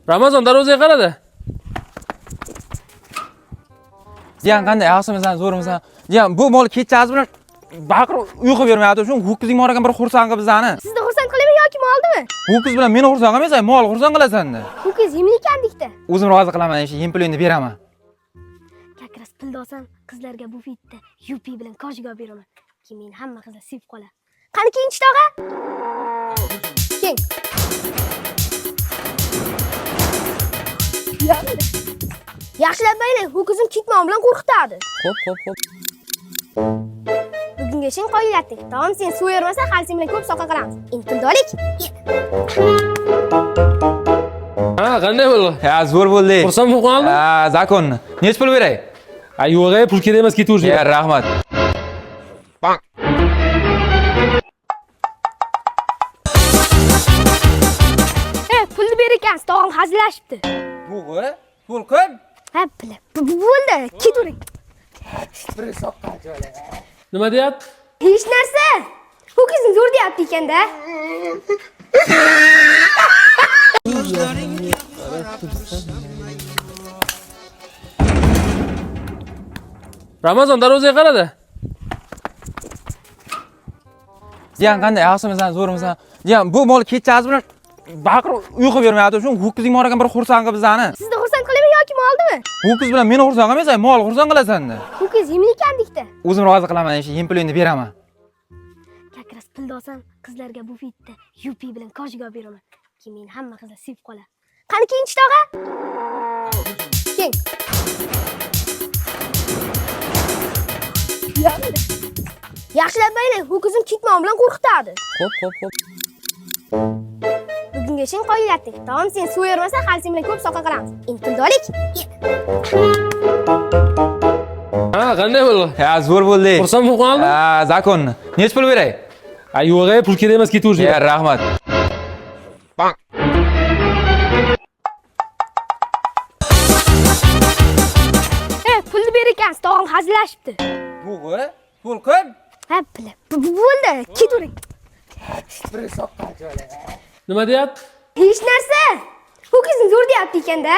Ramazon darvozaga qaradi. Jiyan qanday yaxshimisan, zo'rmisan? Jiyan bu mol kechasi bilan baqirib uyqu bermayapti. Shu ho'kizing bor ekan bir xursand qilib bizani. Sizni xursand qilaman yoki moldimi? Ho'kiz bilan meni xursand qilmaysan, mol xursand qilasan-da. Ho'kiz yemlikandikda. O'zim rozi qilaman, yem pulingni beraman. Kakras pulni olsam, qizlarga bu fitda yupi bilan koshiga olib beraman. Keyin hamma qizlar sevib qoladi. Qani keyinchi tog'a? Keng. Yaxshilab baylang, ho'kizim kitmon bilan qo'rqitadi. Xo'p. Bugunga shin qo'ylatdik. Taom sen suv bermasa, hali sen bilan ko'p soqa qilamiz. Endi pulni olik. Ha, qanday bo'ldi? Ha, zo'r bo'ldi. Xursand bo'lib qolding? Ha, zakonni. Nech pul beray? Yo'q, pul kerak emas, ketaver. Ya, rahmat. Pulni ber ekansiz, tog'am hazillashibdi. Yo'q, pul ko'p. Ha, pul. Bo'ldi, ketavering. Bir soqqa jo'la. Nima deyapti? Hech narsa. Ho'kizing zo'r deyapti ekanda. Ramazon darvozaga qaradi. Jiyan qanday yaxshimisan, zo'rmisan? Jiyan bu mol kechasi bilan baqirib uyqu bermayapti. Shu ho'kizing bor ekan bir xursand qilib bizani. Sizni xursand qilaman yoki moldimi? Ho'kiz bilan meni xursand qilmaysan, mol xursand qilasan-da. Ho'kiz yemlikandikda. O'zim rozi qilaman, yem pulingni beraman. Kakras pulni olsam, qizlarga bu fitda yupi bilan koshiga olib beraman. Keyin hamma qizlar sevib qoladi. Qani keyinchi tog'a? Keng. Yaxshilab baylang, ho'kizim kitmon bilan qo'rqitadi. Xo'p. Bugunga shin qo'ylatdik. Taom sen suv bermasa, hali sen bilan ko'p soqa qilamiz. Endi pulni olik. Ha, qanday bo'ldi? Ha, zo'r bo'ldi. Xursand bo'lib qolding? Ha, zakonni. Nech pul beray? Yo'q, pul kerak emas, ketaver. Ya, rahmat. Pulni ber ekansiz, tog'am hazillashibdi. Yo'q, pul ko'p. Ha, pul. Bo'ldi, ketavering. Bir soqqa jo'la. Nima deyapti? Hech narsa. Ho'kizing zo'r deyapti ekanda.